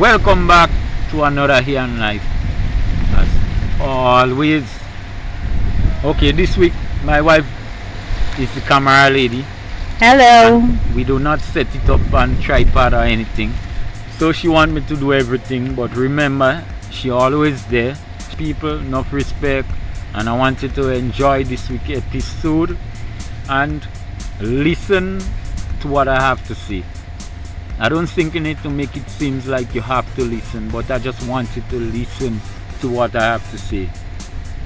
Welcome back to another Here in Life. As always. Okay, this week my wife is the camera lady. Hello. And we do not set it up on tripod or anything. So she want me to do everything, but remember, she always there. People, enough respect, and I want you to enjoy this week episode and listen to what I have to say. I don't think you need to make it seem like you have to listen, but I just want you to listen to what I have to say.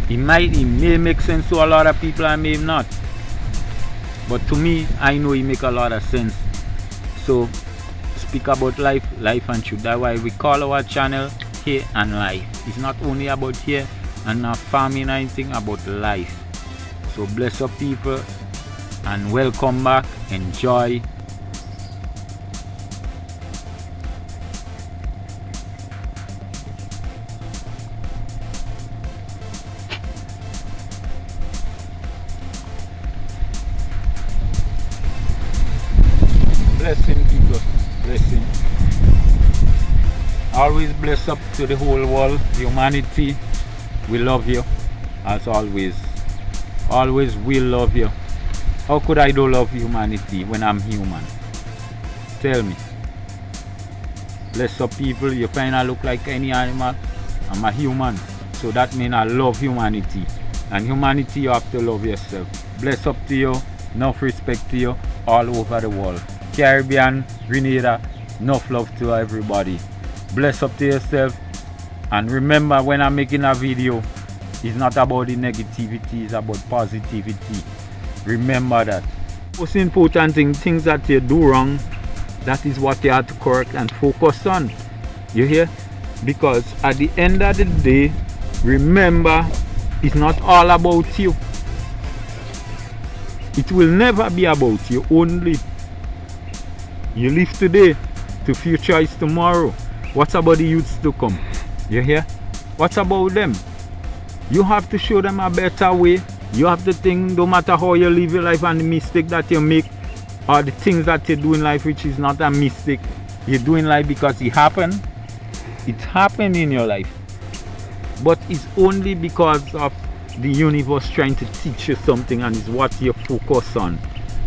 It may make sense to a lot of people, I may not. But to me, I know it make a lot of sense. So, speak about life and truth. That's why we call our channel Here and Life. It's not only about here and not farming or anything, about life. So bless up people and welcome back. Enjoy. Blessing people, blessing. Always bless up to the whole world, humanity. We love you as always. Always will love you. How could I do love humanity when I'm human? Tell me. Bless up people, you kinda look like any animal. I'm a human. So that means I love humanity. And humanity you have to love yourself. Bless up to you, enough respect to you all over the world. Caribbean, Grenada, enough love to everybody. Bless up to yourself. And remember, when I'm making a video, it's not about the negativity, it's about positivity. Remember that. Most important thing, things that you do wrong, that is what you have to correct and focus on. You hear? Because at the end of the day, remember, it's not all about you. It will never be about you only. You live today, the future is tomorrow. What about the youths to come? You hear? What about them? You have to show them a better way. You have to think, no matter how you live your life and the mistake that you make, or the things that you do in life which is not a mistake, you do in life because it happened. It happened in your life. But it's only because of the universe trying to teach you something, and it's what you focus on.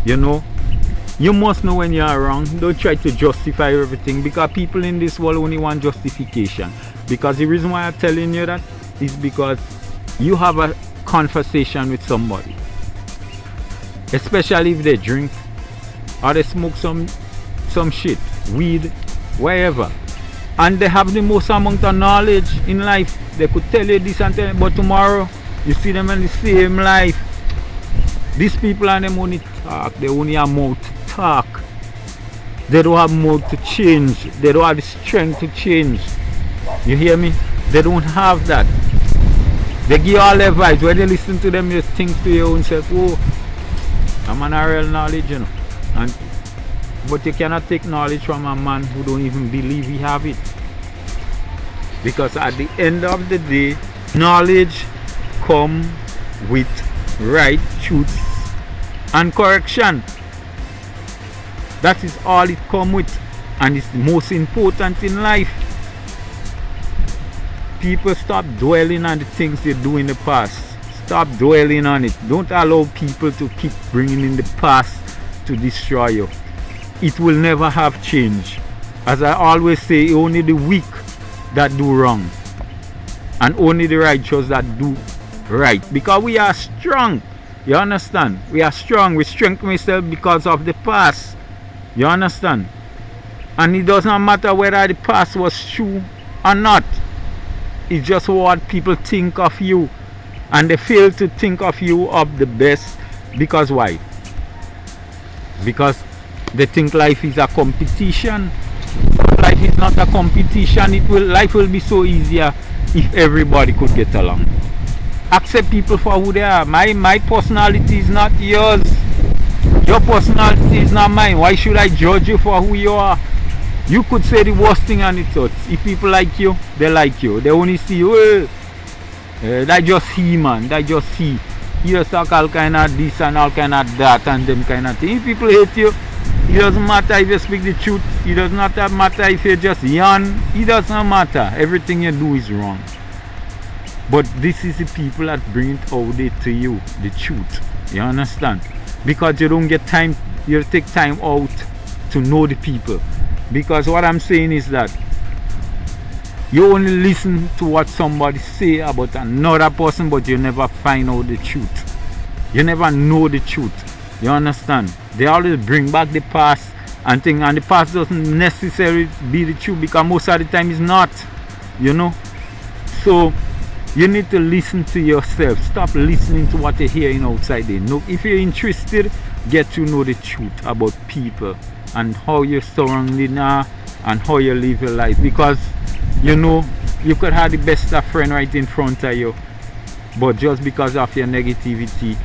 You know? You must know when you are wrong. Don't try to justify everything, because people in this world only want justification. Because the reason why I'm telling you that is because you have a conversation with somebody, especially if they drink or they smoke some shit, weed, wherever, and they have the most amount of knowledge in life. They could tell you this and tell you, but tomorrow you see them in the same life. These people and them only talk, they only have mouth to talk. They don't have mouth to change. They don't have the strength to change. You hear me? They don't have that. They give you all their advice. When you listen to them, you think to your own self, oh, I'm on a real knowledge, you know. But you cannot take knowledge from a man who don't even believe he have it. Because at the end of the day, knowledge come with right truths and correction. That is all it come with, and it's the most important in life. People, stop dwelling on the things they do in the past. Stop dwelling on it. Don't allow people to keep bringing in the past to destroy you. It will never have change. As I always say, only the weak that do wrong, and only the righteous that do right. Because we are strong. You understand? We are strong. We strengthen ourselves because of the past. You understand? And it does not matter whether the past was true or not. It's just what people think of you, and they fail to think of you of the best. Because why? Because they think life is a competition. Life is not a competition. Life will be so easier if everybody could get along. Accept people for who they are. My personality is not yours. Your personality is not mine. Why should I judge you for who you are? You could say the worst thing on its own. If people like you, they like you. They only see you. That just he, man. That just he. You just talk all kind of this and all kind of that and them kind of thing. If people hate you, It doesn't matter if you speak the truth. It does not matter if you just yarn. It does not matter. Everything you do is wrong. But this is the people that bring it out there to you, the truth. You understand? Because you don't get time, you take time out to know the people. Because what I'm saying is that you only listen to what somebody say about another person, but you never find out the truth. You never know the truth. You understand? They always bring back the past and things, and the past doesn't necessarily be the truth, because most of the time it's not. You know? So you need to listen to yourself. Stop listening to what you're hearing outside there. No, if you're interested, get to know the truth about people and how you're surrounded now and how you live your life. Because you know, you could have the best of friend right in front of you, but just because of your negativity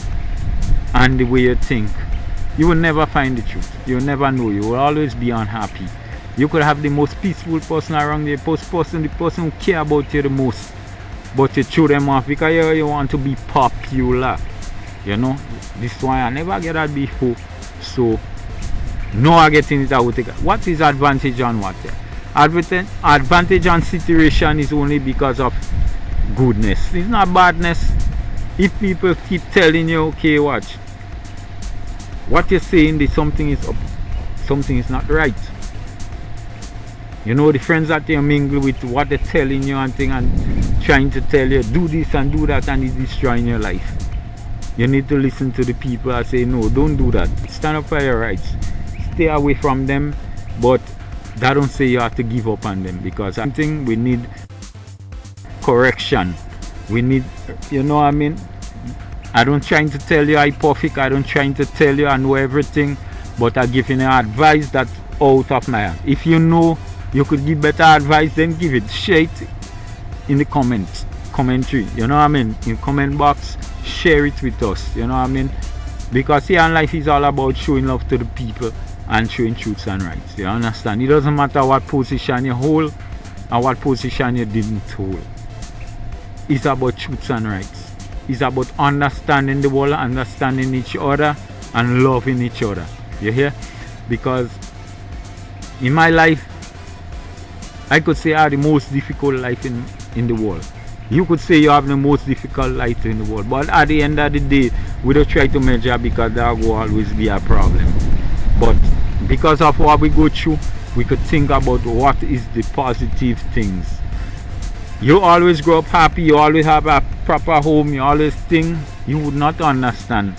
and the way you think, you will never find the truth. You will never know. You will always be unhappy. You could have the most peaceful person around you, the person who care about you the most, but you throw them off because you want to be popular. You know, this is why I never get that before. So now I getting it out. What is advantage on what? Advantage on situation is only because of goodness. It's not badness. If people keep telling you, okay, watch, what you're saying is something is up, something is not right. You know, the friends that you mingle with, what they're telling you and thing, and trying to tell you do this and do that, and it's destroying your life. You need to listen to the people that say no, don't do that. Stand up for your rights. Stay away from them, but that don't say you have to give up on them, because I think we need correction. We need, you know what I mean? I don't trying to tell you I'm perfect. I don't trying to tell you I know everything, but I'm giving you advice that's out of my hand. If you know you could give better advice, then give it. Share it in the commentary. You know what I mean? In comment box, share it with us. You know what I mean? Because here in life is all about showing love to the people and showing truths and rights. You understand? It doesn't matter what position you hold or what position you didn't hold. It's about truths and rights. It's about understanding the world, understanding each other, and loving each other. You hear? Because in my life, I could say I have the most difficult life in the world. You could say you have the most difficult life in the world. But at the end of the day, we don't try to measure, because that will always be a problem. But because of what we go through, we could think about what is the positive things. You always grow up happy, you always have a proper home, you always think, you would not understand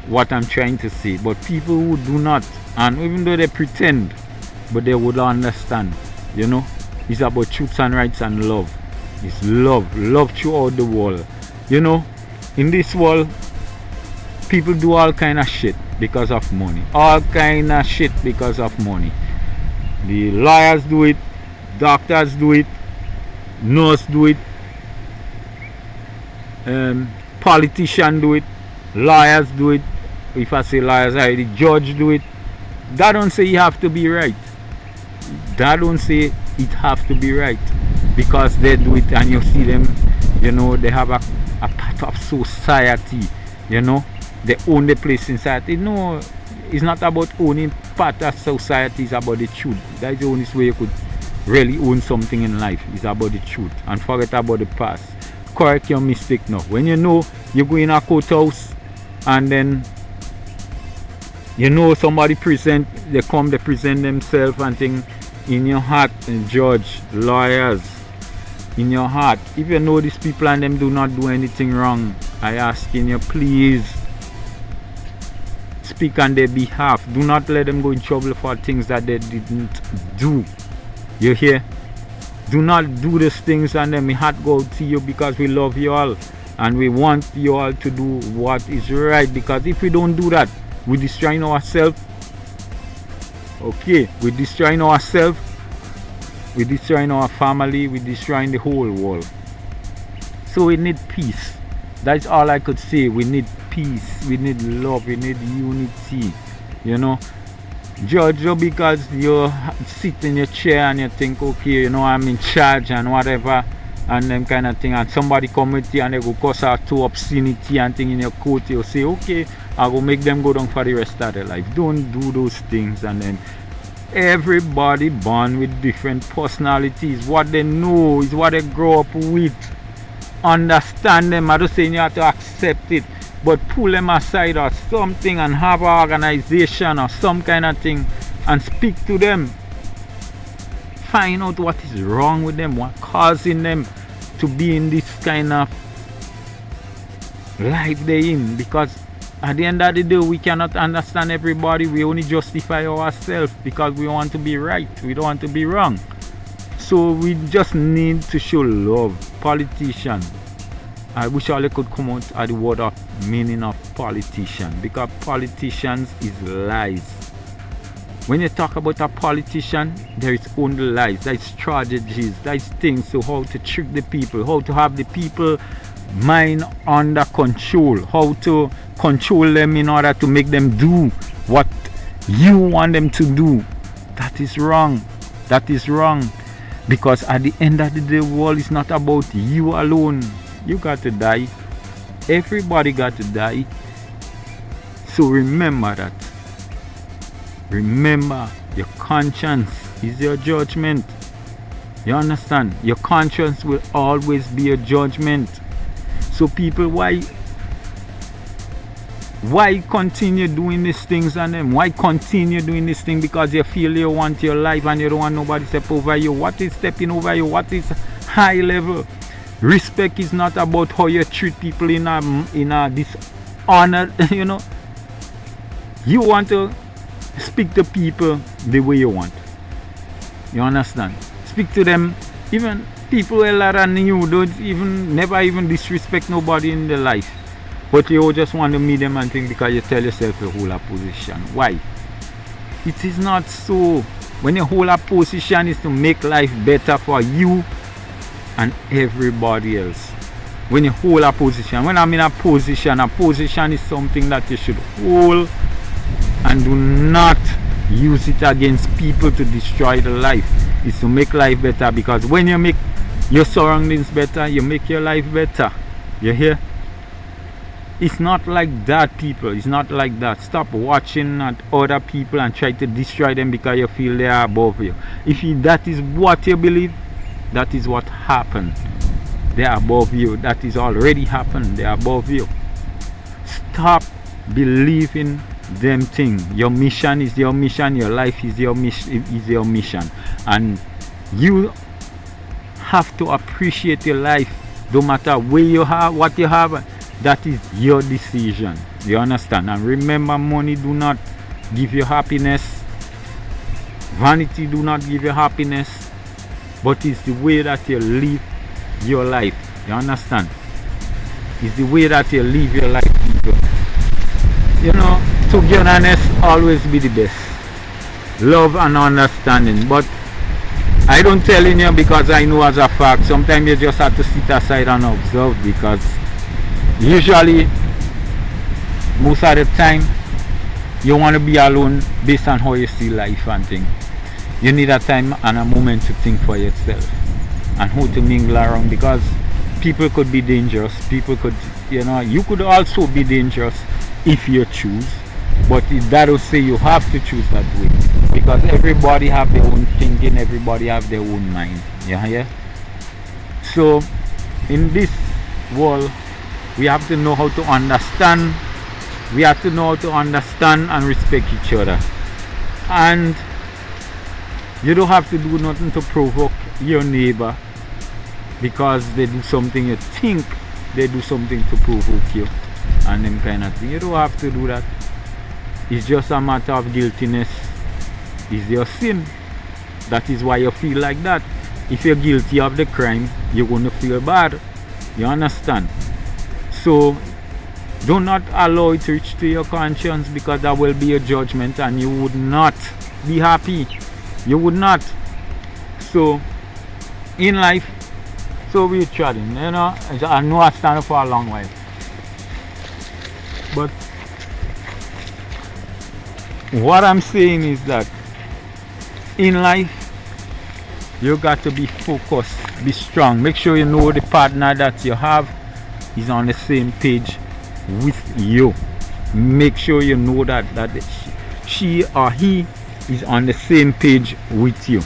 what I'm trying to say. But people who do not, and even though they pretend, but they would understand. You know, it's about truths and rights and love. It's love throughout the world. You know, in this world, people do all kind of shit because of money. All kind of shit because of money. The lawyers do it, doctors do it, nurse do it, politicians do it, lawyers do it. If I say lawyers, the judge do it. That don't say you have to be right. That don't say it have to be right, because they do it and you see them, you know, they have a part of society, you know, they own the place in society. No, it's not about owning part of society, it's about the truth. That's the only way you could really own something in life. It's about the truth, and forget about the past. Correct your mistake now. When you know you go in a courthouse and then you know somebody present, they present themselves and things in your heart, and judge, lawyers, in your heart. If you know these people and them do not do anything wrong, I asking you, please speak on their behalf. Do not let them go in trouble for things that they didn't do. You hear? Do not do these things and then we heart go out to you, because we love you all and we want you all to do what is right. Because if we don't do that, we're destroying ourselves. Okay, we're destroying ourselves, we're destroying our family, we're destroying the whole world. So we need peace. That's all I could say. We need peace, we need love, we need unity. You know, judge you because you sit in your chair and you think, okay, you know, I'm in charge and whatever, and them kind of thing, and somebody come with you and they go cause out to obscenity and thing in your court, you say, okay, I go make them go down for the rest of their life. Don't do those things. And then everybody born with different personalities. What they know is what they grow up with. Understand them. I'm not saying you have to accept it, but pull them aside or something and have an organization or some kind of thing and speak to them. Find out what is wrong with them, what causing them to be in this kind of life they're in. Because at the end of the day, we cannot understand everybody. We only justify ourselves because we want to be right. We don't want to be wrong. So we just need to show love. Politician. I wish all could come out at the word of meaning of politician, because politicians is lies. When you talk about a politician, there is only lies. There is strategies. There is things to how to trick the people, how to have the people mind under control, how to control them in order to make them do what you want them to do. That is wrong. That is wrong. Because at the end of the day, the world is not about you alone. You got to die. Everybody got to die. So remember that. Remember, your conscience is your judgment. You understand? Your conscience will always be a judgment. So people, why continue doing these things on them? Why continue doing this thing? Because you feel you want your life and you don't want nobody step over you. What is stepping over you? What is high level? Respect is not about how you treat people in a dishonor. You know, you want to speak to people the way you want. You understand? Speak to them. Even people older than you don't never even disrespect nobody in their life. But you just want to meet them and think because you tell yourself you hold a position. Why? It is not so. When you hold a position, is to make life better for you and everybody else. When you hold a position, when I'm in a position is something that you should hold and do not use it against people to destroy the life. It's to make life better, because when you make your surroundings better, you make your life better. You hear? It's not like that, people. It's not like that. Stop watching at other people and try to destroy them because you feel they are above you. If that is what you believe, that is what happened. They are above you. That is already happened. They are above you. Stop believing them thing. Your mission is your mission. Your life is your mission. And you have to appreciate your life. No matter where you have, what you have, that is your decision. You understand? And remember, money do not give you happiness. Vanity do not give you happiness. But it's the way that you live your life. You understand? It's the way that you live your life, people. You know, togetherness always be the best. Love and understanding. But I don't tell you because I know as a fact. Sometimes you just have to sit aside and observe, because usually most of the time you want to be alone based on how you see life and things. You need a time and a moment to think for yourself and how to mingle around, because people could be dangerous. People could, you could also be dangerous if you choose. But that will say you have to choose that way, because everybody have their own thinking, everybody have their own mind. Yeah. So in this world, we have to know how to understand. We have to know how to understand and respect each other. And you don't have to do nothing to provoke your neighbor because they do something you think they do something to provoke you and them kind of thing. You don't have to do that. It's just a matter of guiltiness. It's your sin. That is why you feel like that. If you're guilty of the crime, you're going to feel bad. You understand? So do not allow it to reach to your conscience, because that will be a judgment and you would not be happy. You would not. So in life, so we're treading. I know I stand for a long while, but what I'm saying is that in life you got to be focused, be strong. Make sure you know the partner that you have is on the same page with you. make sure you know that she or he is on the same page with you.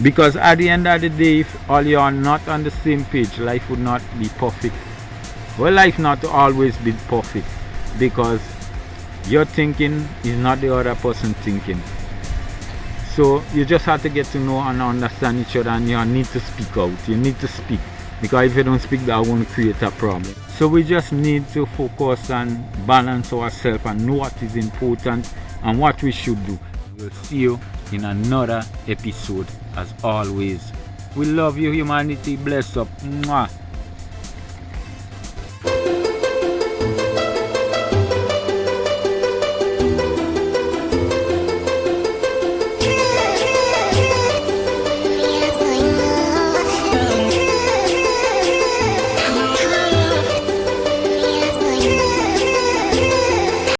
Because at the end of the day, if all you are not on the same page, life would not be perfect. Well, life not always be perfect, because your thinking is not the other person thinking. So you just have to get to know and understand each other, and you need to speak out. You need to speak, because if you don't speak, that won't create a problem. So we just need to focus and balance ourselves and know what is important and what we should do. We'll see you in another episode. As always, we love you, humanity. Bless up. Mwah.